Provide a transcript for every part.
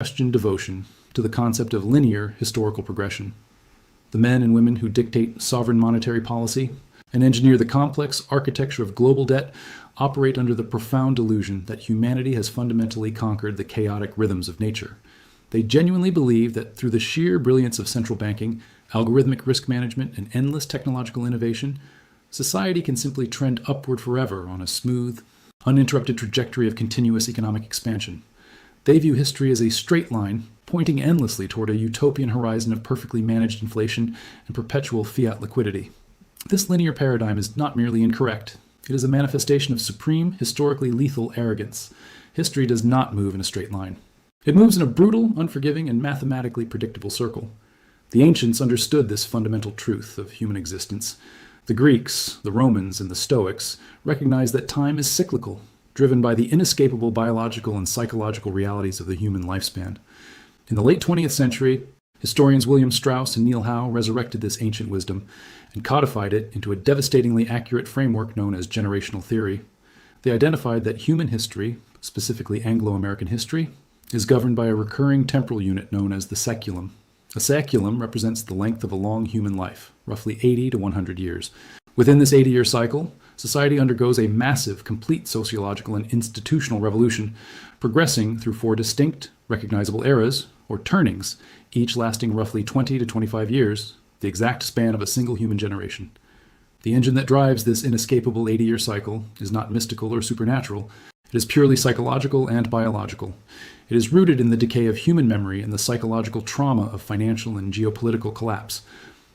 unquestioned devotion to the concept of linear historical progression. The men and women who dictate sovereign monetary policy and engineer the complex architecture of global debt operate under the profound delusion that humanity has fundamentally conquered the chaotic rhythms of nature. They genuinely believe that through the sheer brilliance of central banking, algorithmic risk management, and endless technological innovation, society can simply trend upward forever on a smooth, uninterrupted trajectory of continuous economic expansion. They view history as a straight line, pointing endlessly toward a utopian horizon of perfectly managed inflation and perpetual fiat liquidity. This linear paradigm is not merely incorrect. It is a manifestation of supreme, historically lethal arrogance. History does not move in a straight line. It moves in a brutal, unforgiving, and mathematically predictable circle. The ancients understood this fundamental truth of human existence. The Greeks, the Romans, and the Stoics recognized that time is cyclical, driven by the inescapable biological and psychological realities of the human lifespan. In the late 20th century, historians William Strauss and Neil Howe resurrected this ancient wisdom and codified it into a devastatingly accurate framework known as generational theory. They identified that human history, specifically Anglo-American history, is governed by a recurring temporal unit known as the saeculum. A saeculum represents the length of a long human life, roughly 80 to 100 years. Within this 80-year cycle, society undergoes a massive, complete sociological and institutional revolution, progressing through 4 distinct, recognizable eras, or turnings, each lasting roughly 20 to 25 years, the exact span of a single human generation. The engine that drives this inescapable 80-year cycle is not mystical or supernatural. It is purely psychological and biological. It is rooted in the decay of human memory and the psychological trauma of financial and geopolitical collapse.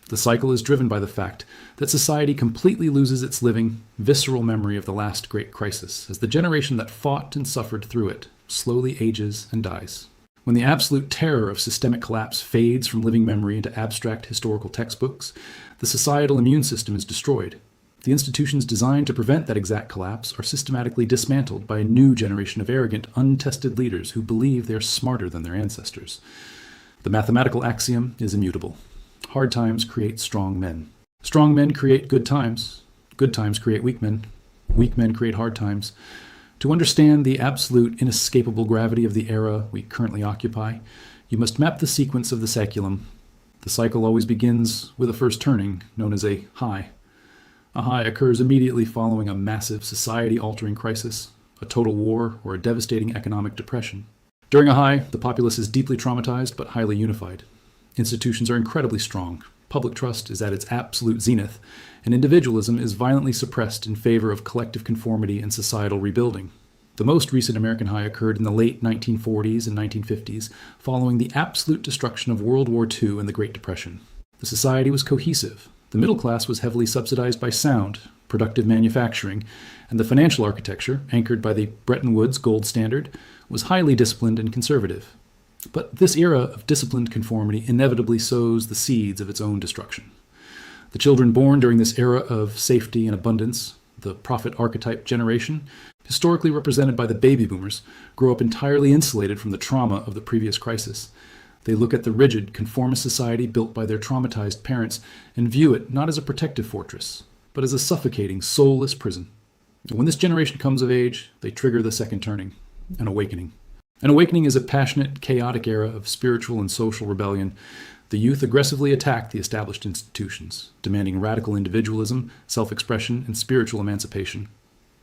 The cycle is driven by the fact that society completely loses its living, visceral memory of the last great crisis, as the generation that fought and suffered through it slowly ages and dies. When the absolute terror of systemic collapse fades from living memory into abstract historical textbooks, the societal immune system is destroyed. The institutions designed to prevent that exact collapse are systematically dismantled by a new generation of arrogant, untested leaders who believe they are smarter than their ancestors. The mathematical axiom is immutable. Hard times create strong men. Strong men create good times. Good times create weak men. Weak men create hard times. To understand the absolute, inescapable gravity of the era we currently occupy, you must map the sequence of the saeculum. The cycle always begins with a first turning, known as a high. A high occurs immediately following a massive society-altering crisis, a total war, or a devastating economic depression. During a high, the populace is deeply traumatized but highly unified. Institutions are incredibly strong. Public trust is at its absolute zenith, and individualism is violently suppressed in favor of collective conformity and societal rebuilding. The most recent American high occurred in the late 1940s and 1950s, following the absolute destruction of World War II and the Great Depression. The society was cohesive. The middle class was heavily subsidized by sound, productive manufacturing, and the financial architecture, anchored by the Bretton Woods gold standard, was highly disciplined and conservative. But this era of disciplined conformity inevitably sows the seeds of its own destruction. The children born during this era of safety and abundance, the prophet archetype generation, historically represented by the baby boomers, grow up entirely insulated from the trauma of the previous crisis. They look at the rigid, conformist society built by their traumatized parents and view it not as a protective fortress, but as a suffocating, soulless prison. And when this generation comes of age, they trigger the second turning, an awakening. An awakening is a passionate, chaotic era of spiritual and social rebellion. The youth aggressively attack the established institutions, demanding radical individualism, self-expression, and spiritual emancipation.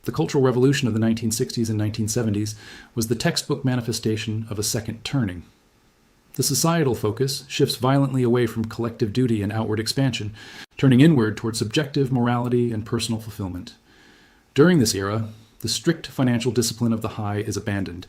The Cultural Revolution of the 1960s and 1970s was the textbook manifestation of a second turning. The societal focus shifts violently away from collective duty and outward expansion, turning inward toward subjective morality and personal fulfillment. During this era, the strict financial discipline of the high is abandoned.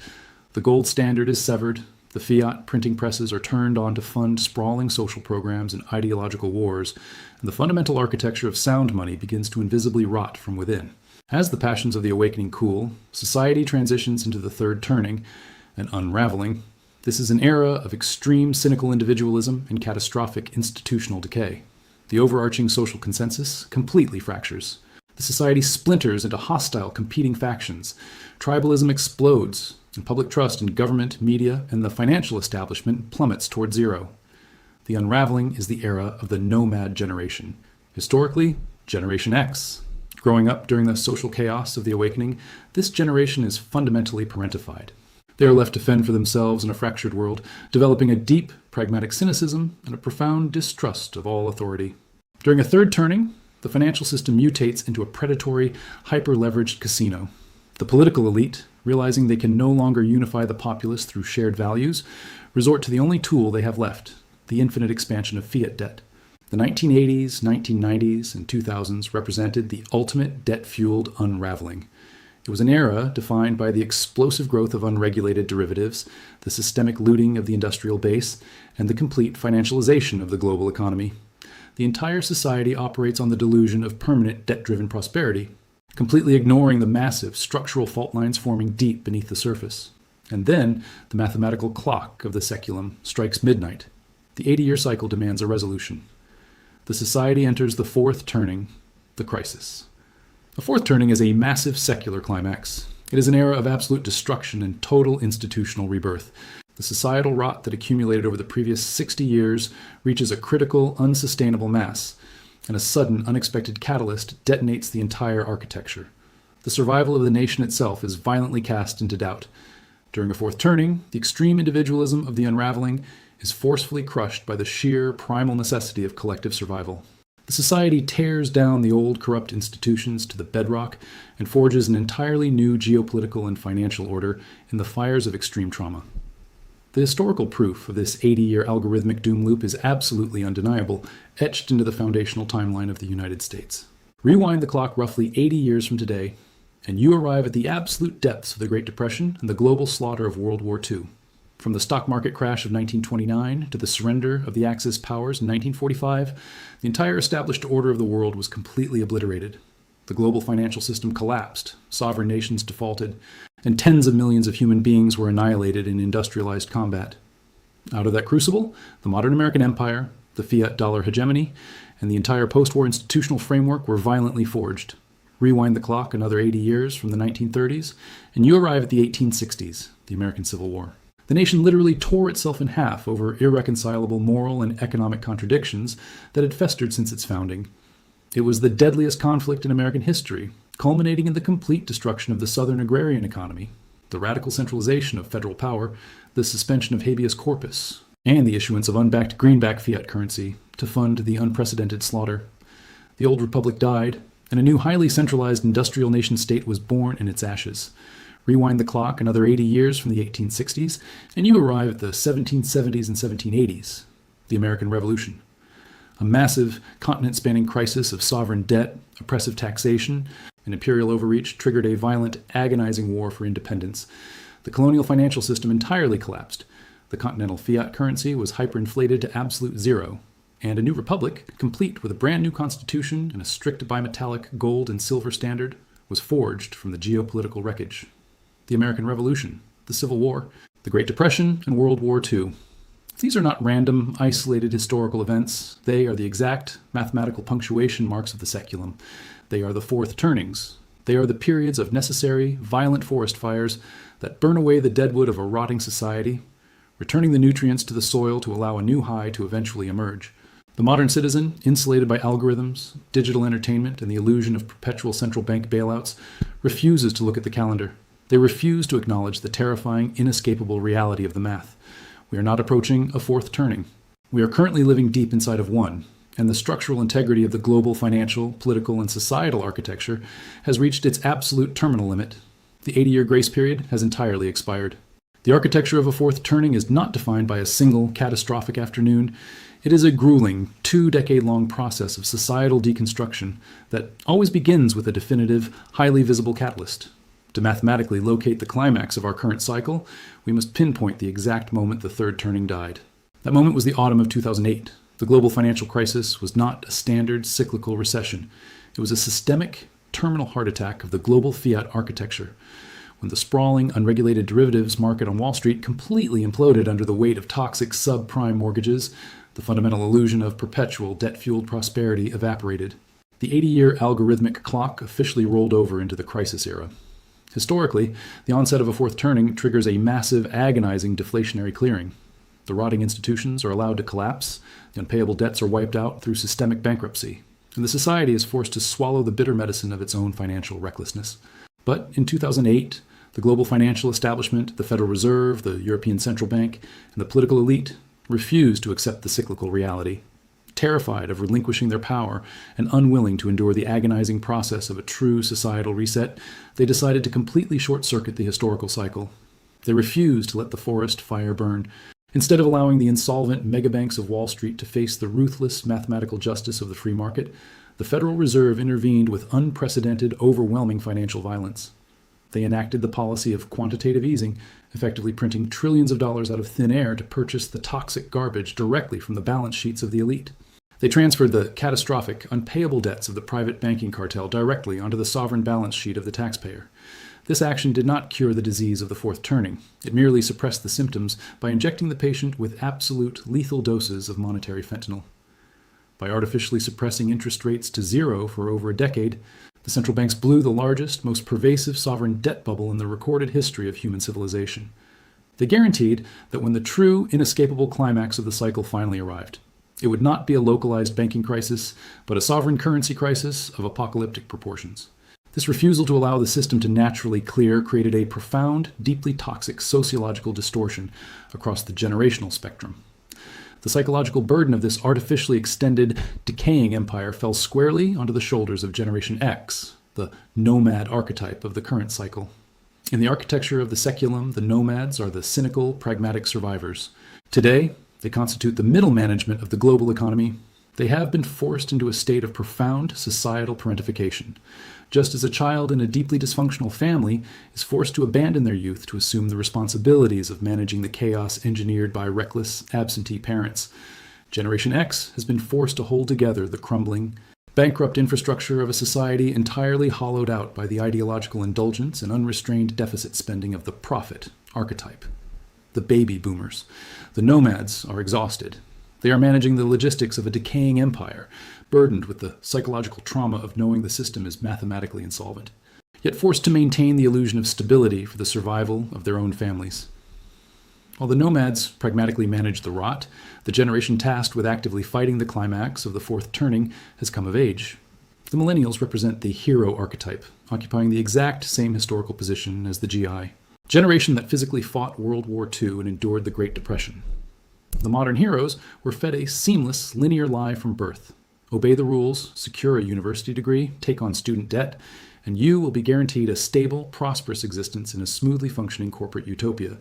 The gold standard is severed, the fiat printing presses are turned on to fund sprawling social programs and ideological wars, and the fundamental architecture of sound money begins to invisibly rot from within. As the passions of the awakening cool, society transitions into the third turning, an unraveling. This is an era of extreme cynical individualism and catastrophic institutional decay. The overarching social consensus completely fractures. The society splinters into hostile, competing factions. Tribalism explodes, and public trust in government, media, and the financial establishment plummets toward zero. The unraveling is the era of the nomad generation, historically, Generation X. Growing up during the social chaos of the awakening, this generation is fundamentally parentified. They are left to fend for themselves in a fractured world, developing a deep pragmatic cynicism and a profound distrust of all authority. During a third turning, the financial system mutates into a predatory, hyper-leveraged casino. The political elite, realizing they can no longer unify the populace through shared values, resort to the only tool they have left, the infinite expansion of fiat debt. The 1980s, 1990s, and 2000s represented the ultimate debt-fueled unraveling. It was an era defined by the explosive growth of unregulated derivatives, the systemic looting of the industrial base, and the complete financialization of the global economy. The entire society operates on the delusion of permanent debt-driven prosperity, completely ignoring the massive structural fault lines forming deep beneath the surface. And then the mathematical clock of the seculum strikes midnight. The 80-year cycle demands a resolution. The society enters the fourth turning, the crisis. The fourth turning is a massive secular climax. It is an era of absolute destruction and total institutional rebirth. The societal rot that accumulated over the previous 60 years reaches a critical, unsustainable mass, and a sudden, unexpected catalyst detonates the entire architecture. The survival of the nation itself is violently cast into doubt. During a fourth turning, the extreme individualism of the unraveling is forcefully crushed by the sheer primal necessity of collective survival. The society tears down the old corrupt institutions to the bedrock and forges an entirely new geopolitical and financial order in the fires of extreme trauma. The historical proof of this 80-year algorithmic doom loop is absolutely undeniable, etched into the foundational timeline of the United States. Rewind the clock roughly 80 years from today, and you arrive at the absolute depths of the Great Depression and the global slaughter of World War II. From the stock market crash of 1929 to the surrender of the Axis powers in 1945, the entire established order of the world was completely obliterated. The global financial system collapsed, sovereign nations defaulted, and tens of millions of human beings were annihilated in industrialized combat. Out of that crucible, the modern American empire, the fiat dollar hegemony, and the entire post-war institutional framework were violently forged. Rewind the clock another 80 years from the 1930s, and you arrive at the 1860s, the American Civil War. The nation literally tore itself in half over irreconcilable moral and economic contradictions that had festered since its founding. It was the deadliest conflict in American history, culminating in the complete destruction of the Southern agrarian economy, the radical centralization of federal power, the suspension of habeas corpus, and the issuance of unbacked greenback fiat currency to fund the unprecedented slaughter. The old republic died, and a new highly centralized industrial nation-state was born in its ashes. Rewind the clock another 80 years from the 1860s, and you arrive at the 1770s and 1780s, the American Revolution. A massive, continent-spanning crisis of sovereign debt, oppressive taxation, and imperial overreach triggered a violent, agonizing war for independence. The colonial financial system entirely collapsed. The continental fiat currency was hyperinflated to absolute zero, and a new republic, complete with a brand new constitution and a strict bimetallic gold and silver standard, was forged from the geopolitical wreckage. The American Revolution, the Civil War, the Great Depression, and World War II. These are not random, isolated historical events. They are the exact mathematical punctuation marks of the seculum. They are the fourth turnings. They are the periods of necessary, violent forest fires that burn away the deadwood of a rotting society, returning the nutrients to the soil to allow a new high to eventually emerge. The modern citizen, insulated by algorithms, digital entertainment, and the illusion of perpetual central bank bailouts, refuses to look at the calendar. They refuse to acknowledge the terrifying, inescapable reality of the math. We are not approaching a fourth turning. We are currently living deep inside of one, and the structural integrity of the global financial, political, and societal architecture has reached its absolute terminal limit. The 80-year grace period has entirely expired. The architecture of a fourth turning is not defined by a single catastrophic afternoon. It is a grueling, 2-decade-long process of societal deconstruction that always begins with a definitive, highly visible catalyst. To mathematically locate the climax of our current cycle, we must pinpoint the exact moment the third turning died. That moment was the autumn of 2008. The global financial crisis was not a standard cyclical recession. It was a systemic, terminal heart attack of the global fiat architecture, when the sprawling, unregulated derivatives market on Wall Street completely imploded under the weight of toxic subprime mortgages. The fundamental illusion of perpetual debt-fueled prosperity evaporated. The 80-year algorithmic clock officially rolled over into the crisis era. Historically, the onset of a fourth turning triggers a massive, agonizing deflationary clearing. The rotting institutions are allowed to collapse, the unpayable debts are wiped out through systemic bankruptcy, and the society is forced to swallow the bitter medicine of its own financial recklessness. But in 2008, The global financial establishment, the Federal Reserve, the European Central Bank, and the political elite refused to accept the cyclical reality. Terrified of relinquishing their power and unwilling to endure the agonizing process of a true societal reset, they decided to completely short-circuit the historical cycle. They refused to let the forest fire burn. Instead of allowing the insolvent megabanks of Wall Street to face the ruthless mathematical justice of the free market, the Federal Reserve intervened with unprecedented, overwhelming financial violence. They enacted the policy of quantitative easing, effectively printing trillions of dollars out of thin air to purchase the toxic garbage directly from the balance sheets of the elite. They transferred the catastrophic, unpayable debts of the private banking cartel directly onto the sovereign balance sheet of the taxpayer. This action did not cure the disease of the fourth turning. It merely suppressed the symptoms by injecting the patient with absolute lethal doses of monetary fentanyl. By artificially suppressing interest rates to zero for over a decade, the central banks blew the largest, most pervasive sovereign debt bubble in the recorded history of human civilization. They guaranteed that when the true, inescapable climax of the cycle finally arrived, it would not be a localized banking crisis, but a sovereign currency crisis of apocalyptic proportions. This refusal to allow the system to naturally clear created a profound, deeply toxic sociological distortion across the generational spectrum. The psychological burden of this artificially extended, decaying empire fell squarely onto the shoulders of Generation X, the nomad archetype of the current cycle. In the architecture of the seculum, the nomads are the cynical, pragmatic survivors. Today, they constitute the middle management of the global economy. They have been forced into a state of profound societal parentification, just as a child in a deeply dysfunctional family is forced to abandon their youth to assume the responsibilities of managing the chaos engineered by reckless, absentee parents. Generation X has been forced to hold together the crumbling, bankrupt infrastructure of a society entirely hollowed out by the ideological indulgence and unrestrained deficit spending of the prophet archetype. The baby boomers. The nomads are exhausted. They are managing the logistics of a decaying empire, burdened with the psychological trauma of knowing the system is mathematically insolvent, yet forced to maintain the illusion of stability for the survival of their own families. While the nomads pragmatically manage the rot, the generation tasked with actively fighting the climax of the fourth turning has come of age. The millennials represent the hero archetype, occupying the exact same historical position as the GI. Generation that physically fought World War II and endured the Great Depression. The modern heroes were fed a seamless, linear lie from birth. Obey the rules, secure a university degree, take on student debt, and you will be guaranteed a stable, prosperous existence in a smoothly functioning corporate utopia.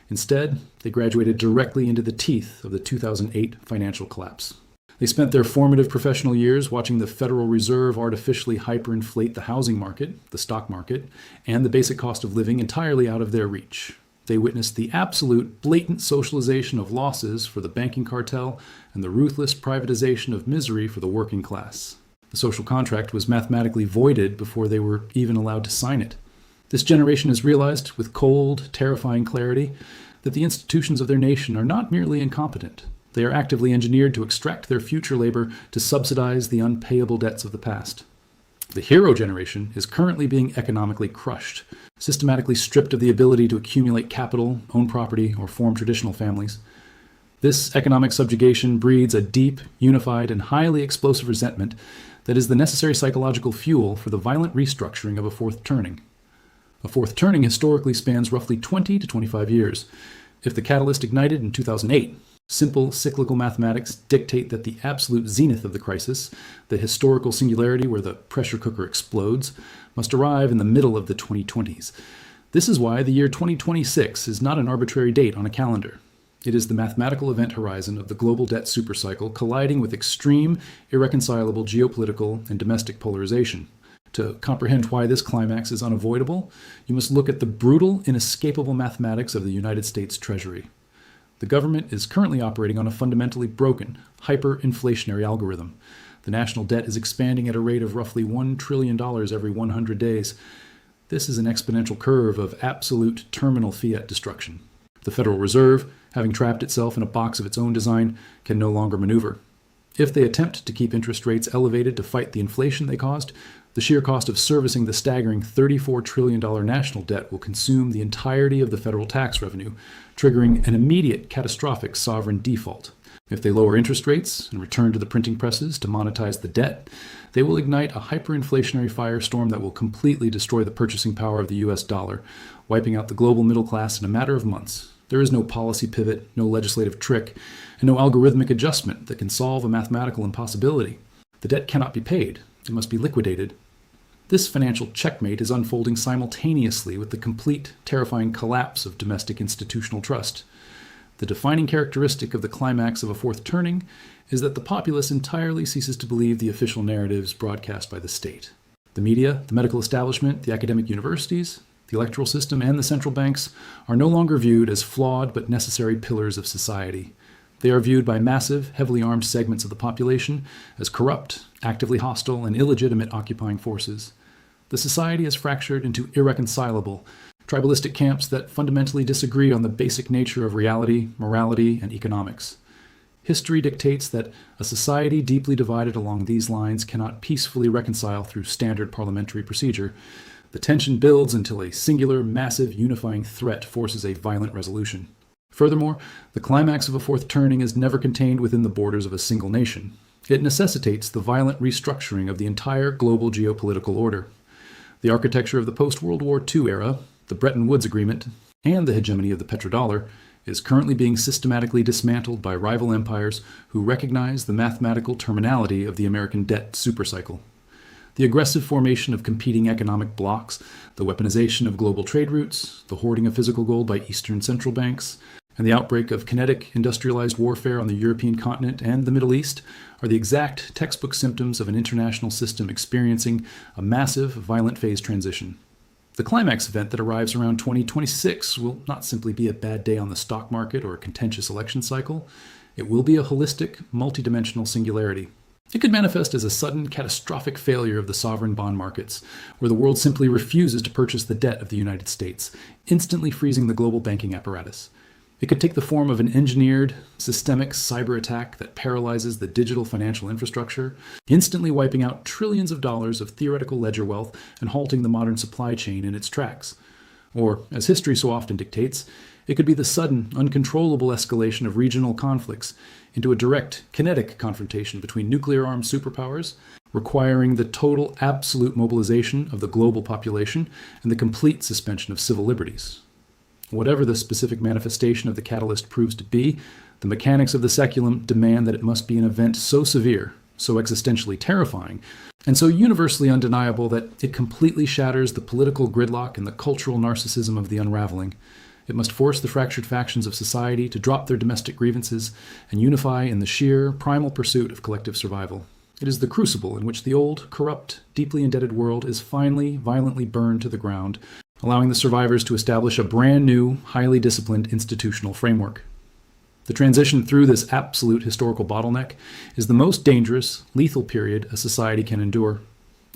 Instead, they graduated directly into the teeth of the 2008 financial collapse. They spent their formative professional years watching the Federal Reserve artificially hyperinflate the housing market, the stock market, and the basic cost of living entirely out of their reach. They witnessed the absolute, blatant socialization of losses for the banking cartel and the ruthless privatization of misery for the working class. The social contract was mathematically voided before they were even allowed to sign it. This generation has realized, with cold, terrifying clarity, that the institutions of their nation are not merely incompetent. They are actively engineered to extract their future labor to subsidize the unpayable debts of the past. The hero generation is currently being economically crushed, systematically stripped of the ability to accumulate capital, own property, or form traditional families. This economic subjugation breeds a deep, unified, and highly explosive resentment that is the necessary psychological fuel for the violent restructuring of a fourth turning. A fourth turning historically spans roughly 20 to 25 years. If the catalyst ignited in 2008, simple cyclical mathematics dictate that the absolute zenith of the crisis, the historical singularity where the pressure cooker explodes, must arrive in the middle of the 2020s. This is why the year 2026 is not an arbitrary date on a calendar. It is the mathematical event horizon of the global debt supercycle colliding with extreme, irreconcilable geopolitical and domestic polarization. To comprehend why this climax is unavoidable, you must look at the brutal, inescapable mathematics of the United States Treasury. The government is currently operating on a fundamentally broken, hyperinflationary algorithm. The national debt is expanding at a rate of roughly $1 trillion every 100 days. This is an exponential curve of absolute terminal fiat destruction. The Federal Reserve, having trapped itself in a box of its own design, can no longer maneuver. If they attempt to keep interest rates elevated to fight the inflation they caused, the sheer cost of servicing the staggering $34 trillion national debt will consume the entirety of the federal tax revenue, triggering an immediate catastrophic sovereign default. If they lower interest rates and return to the printing presses to monetize the debt, they will ignite a hyperinflationary firestorm that will completely destroy the purchasing power of the US dollar, wiping out the global middle class in a matter of months. There is no policy pivot, no legislative trick, and no algorithmic adjustment that can solve a mathematical impossibility. The debt cannot be paid. It must be liquidated. This financial checkmate is unfolding simultaneously with the complete, terrifying collapse of domestic institutional trust. The defining characteristic of the climax of a fourth turning is that the populace entirely ceases to believe the official narratives broadcast by the state. The media, the medical establishment, the academic universities, the electoral system, and the central banks are no longer viewed as flawed but necessary pillars of society. They are viewed by massive, heavily armed segments of the population as corrupt, actively hostile, and illegitimate occupying forces. The society is fractured into irreconcilable, tribalistic camps that fundamentally disagree on the basic nature of reality, morality, and economics. History dictates that a society deeply divided along these lines cannot peacefully reconcile through standard parliamentary procedure. The tension builds until a singular, massive, unifying threat forces a violent resolution. Furthermore, the climax of a fourth turning is never contained within the borders of a single nation. It necessitates the violent restructuring of the entire global geopolitical order. The architecture of the post-World War II era, the Bretton Woods Agreement, and the hegemony of the petrodollar is currently being systematically dismantled by rival empires who recognize the mathematical terminality of the American debt supercycle. The aggressive formation of competing economic blocs, the weaponization of global trade routes, the hoarding of physical gold by Eastern central banks, and the outbreak of kinetic industrialized warfare on the European continent and the Middle East are the exact textbook symptoms of an international system experiencing a massive, violent phase transition. The climax event that arrives around 2026 will not simply be a bad day on the stock market or a contentious election cycle. It will be a holistic, multidimensional singularity. It could manifest as a sudden, catastrophic failure of the sovereign bond markets, where the world simply refuses to purchase the debt of the United States, instantly freezing the global banking apparatus. It could take the form of an engineered, systemic cyber attack that paralyzes the digital financial infrastructure, instantly wiping out trillions of dollars of theoretical ledger wealth and halting the modern supply chain in its tracks. Or, as history so often dictates, it could be the sudden, uncontrollable escalation of regional conflicts into a direct, kinetic confrontation between nuclear-armed superpowers, requiring the total, absolute mobilization of the global population and the complete suspension of civil liberties. Whatever the specific manifestation of the catalyst proves to be, the mechanics of the seculum demand that it must be an event so severe, so existentially terrifying, and so universally undeniable that it completely shatters the political gridlock and the cultural narcissism of the unraveling. It must force the fractured factions of society to drop their domestic grievances and unify in the sheer, primal pursuit of collective survival. It is the crucible in which the old, corrupt, deeply indebted world is finally, violently burned to the ground, allowing the survivors to establish a brand new, highly disciplined institutional framework. The transition through this absolute historical bottleneck is the most dangerous, lethal period a society can endure.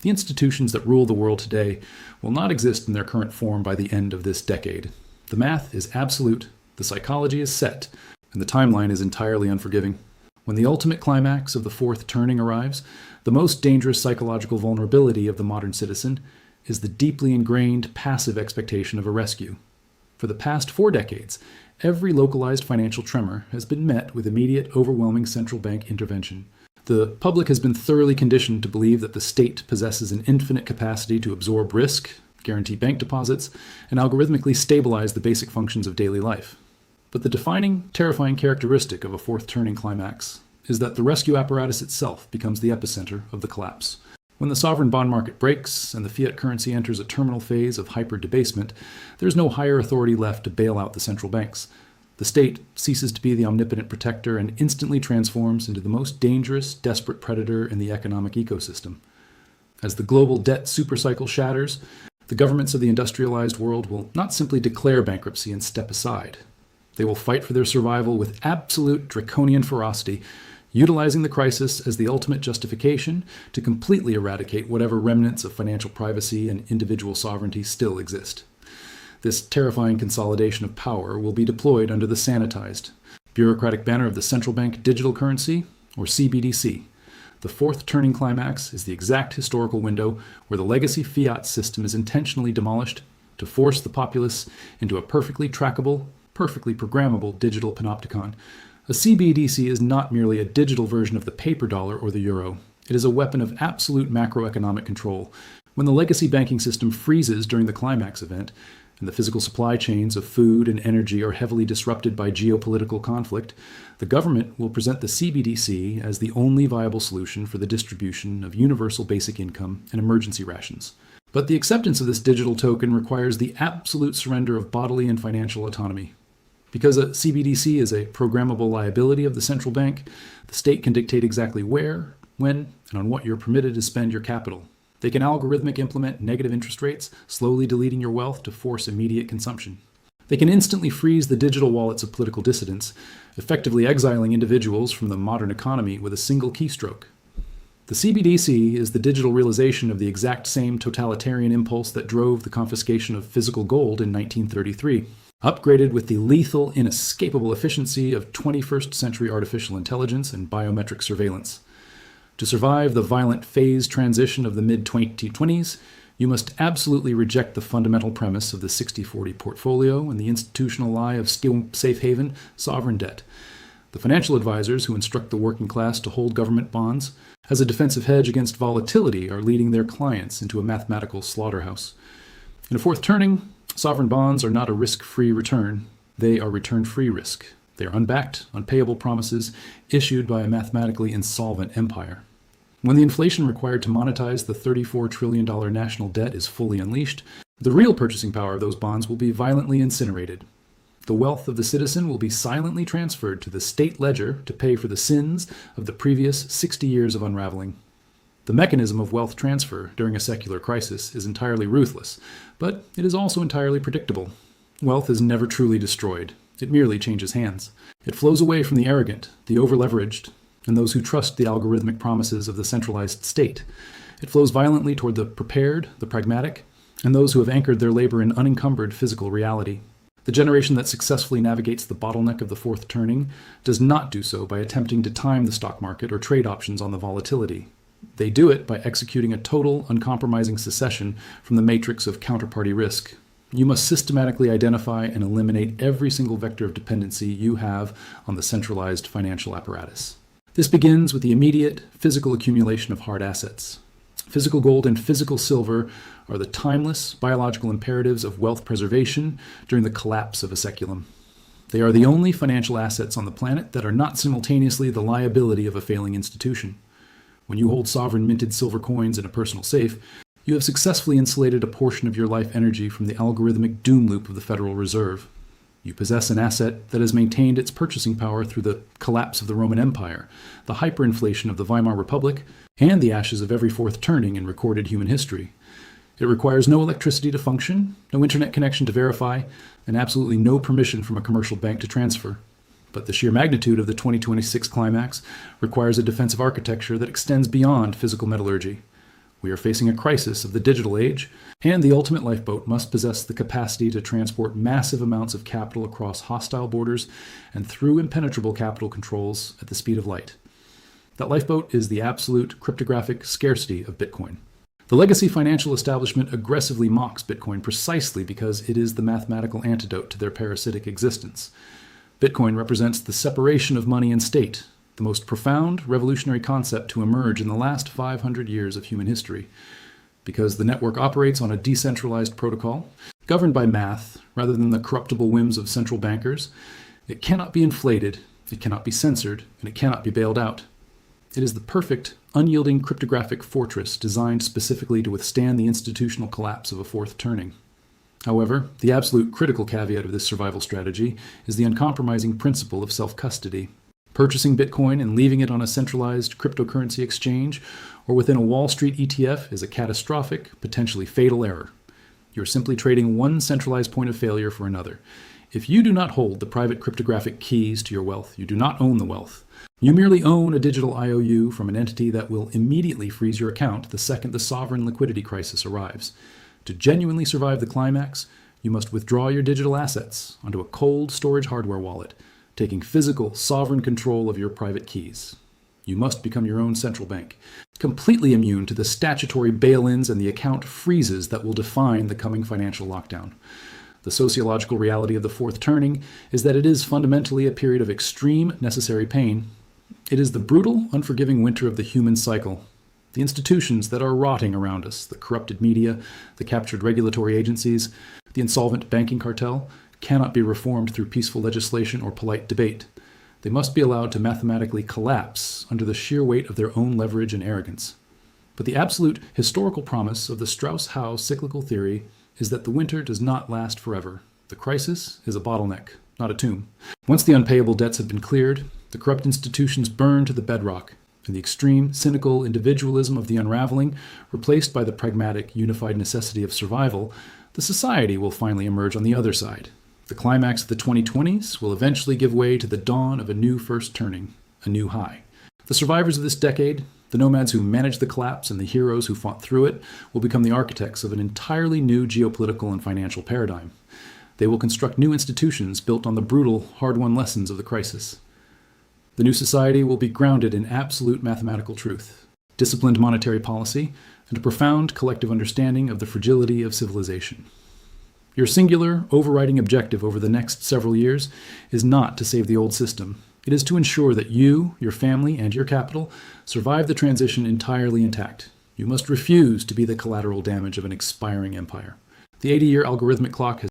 The institutions that rule the world today will not exist in their current form by the end of this decade. The math is absolute, the psychology is set, and the timeline is entirely unforgiving. When the ultimate climax of the fourth turning arrives, the most dangerous psychological vulnerability of the modern citizen is the deeply ingrained passive expectation of a rescue. For the past 4 decades, every localized financial tremor has been met with immediate, overwhelming central bank intervention. The public has been thoroughly conditioned to believe that the state possesses an infinite capacity to absorb risk, guarantee bank deposits, and algorithmically stabilize the basic functions of daily life. But the defining, terrifying characteristic of a fourth turning climax is that the rescue apparatus itself becomes the epicenter of the collapse. When the sovereign bond market breaks and the fiat currency enters a terminal phase of hyper-debasement, there's no higher authority left to bail out the central banks. The state ceases to be the omnipotent protector and instantly transforms into the most dangerous, desperate predator in the economic ecosystem. As the global debt supercycle shatters, the governments of the industrialized world will not simply declare bankruptcy and step aside. They will fight for their survival with absolute draconian ferocity, utilizing the crisis as the ultimate justification to completely eradicate whatever remnants of financial privacy and individual sovereignty still exist. This terrifying consolidation of power will be deployed under the sanitized, bureaucratic banner of the central bank digital currency, or CBDC. The fourth turning climax is the exact historical window where the legacy fiat system is intentionally demolished to force the populace into a perfectly trackable, perfectly programmable digital panopticon, A CBDC is not merely a digital version of the paper dollar or the euro. It is a weapon of absolute macroeconomic control. When the legacy banking system freezes during the climax event, and the physical supply chains of food and energy are heavily disrupted by geopolitical conflict, the government will present the CBDC as the only viable solution for the distribution of universal basic income and emergency rations. But the acceptance of this digital token requires the absolute surrender of bodily and financial autonomy. Because a CBDC is a programmable liability of the central bank, the state can dictate exactly where, when, and on what you're permitted to spend your capital. They can algorithmically implement negative interest rates, slowly deleting your wealth to force immediate consumption. They can instantly freeze the digital wallets of political dissidents, effectively exiling individuals from the modern economy with a single keystroke. The CBDC is the digital realization of the exact same totalitarian impulse that drove the confiscation of physical gold in 1933, upgraded with the lethal, inescapable efficiency of 21st century artificial intelligence and biometric surveillance. To survive the violent phase transition of the mid-2020s, you must absolutely reject the fundamental premise of the 60-40 portfolio and the institutional lie of safe haven sovereign debt. The financial advisors who instruct the working class to hold government bonds as a defensive hedge against volatility are leading their clients into a mathematical slaughterhouse. In a fourth turning, sovereign bonds are not a risk-free return. They are return-free risk. They are unbacked, unpayable promises issued by a mathematically insolvent empire. When the inflation required to monetize the $34 trillion national debt is fully unleashed, the real purchasing power of those bonds will be violently incinerated. The wealth of the citizen will be silently transferred to the state ledger to pay for the sins of the previous 60 years of unraveling. The mechanism of wealth transfer during a secular crisis is entirely ruthless, but it is also entirely predictable. Wealth is never truly destroyed. It merely changes hands. It flows away from the arrogant, the over-leveraged, and those who trust the algorithmic promises of the centralized state. It flows violently toward the prepared, the pragmatic, and those who have anchored their labor in unencumbered physical reality. The generation that successfully navigates the bottleneck of the fourth turning does not do so by attempting to time the stock market or trade options on the volatility. They do it by executing a total, uncompromising secession from the matrix of counterparty risk. You must systematically identify and eliminate every single vector of dependency you have on the centralized financial apparatus. This begins with the immediate physical accumulation of hard assets. Physical gold and physical silver are the timeless biological imperatives of wealth preservation during the collapse of a seculum. They are the only financial assets on the planet that are not simultaneously the liability of a failing institution. When you hold sovereign minted silver coins in a personal safe, you have successfully insulated a portion of your life energy from the algorithmic doom loop of the Federal Reserve. You possess an asset that has maintained its purchasing power through the collapse of the Roman Empire, the hyperinflation of the Weimar Republic, and the ashes of every fourth turning in recorded human history. It requires no electricity to function, no internet connection to verify, and absolutely no permission from a commercial bank to transfer. But the sheer magnitude of the 2026 climax requires a defensive architecture that extends beyond physical metallurgy. We are facing a crisis of the digital age, and the ultimate lifeboat must possess the capacity to transport massive amounts of capital across hostile borders and through impenetrable capital controls at the speed of light. That lifeboat is the absolute cryptographic scarcity of Bitcoin. The legacy financial establishment aggressively mocks Bitcoin precisely because it is the mathematical antidote to their parasitic existence. Bitcoin represents the separation of money and state, the most profound revolutionary concept to emerge in the last 500 years of human history. Because the network operates on a decentralized protocol, governed by math rather than the corruptible whims of central bankers, it cannot be inflated, it cannot be censored, and it cannot be bailed out. It is the perfect, unyielding cryptographic fortress designed specifically to withstand the institutional collapse of a fourth turning. However, the absolute critical caveat of this survival strategy is the uncompromising principle of self-custody. Purchasing Bitcoin and leaving it on a centralized cryptocurrency exchange or within a Wall Street ETF is a catastrophic, potentially fatal error. You're simply trading one centralized point of failure for another. If you do not hold the private cryptographic keys to your wealth, you do not own the wealth. You merely own a digital IOU from an entity that will immediately freeze your account the second the sovereign liquidity crisis arrives. To genuinely survive the climax, you must withdraw your digital assets onto a cold storage hardware wallet, taking physical, sovereign control of your private keys. You must become your own central bank, completely immune to the statutory bail-ins and the account freezes that will define the coming financial lockdown. The sociological reality of the Fourth Turning is that it is fundamentally a period of extreme necessary pain. It is the brutal, unforgiving winter of the human cycle. The institutions that are rotting around us, the corrupted media, the captured regulatory agencies, the insolvent banking cartel, cannot be reformed through peaceful legislation or polite debate. They must be allowed to mathematically collapse under the sheer weight of their own leverage and arrogance. But the absolute historical promise of the Strauss-Howe cyclical theory is that the winter does not last forever. The crisis is a bottleneck, not a tomb. Once the unpayable debts have been cleared, the corrupt institutions burn to the bedrock, and the extreme, cynical individualism of the unraveling, replaced by the pragmatic, unified necessity of survival, the society will finally emerge on the other side. The climax of the 2020s will eventually give way to the dawn of a new first turning, a new high. The survivors of this decade, the nomads who managed the collapse and the heroes who fought through it, will become the architects of an entirely new geopolitical and financial paradigm. They will construct new institutions built on the brutal, hard-won lessons of the crisis. The new society will be grounded in absolute mathematical truth, disciplined monetary policy, and a profound collective understanding of the fragility of civilization. Your singular, overriding objective over the next several years is not to save the old system. It is to ensure that you, your family, and your capital survive the transition entirely intact. You must refuse to be the collateral damage of an expiring empire. The 80-year algorithmic clock has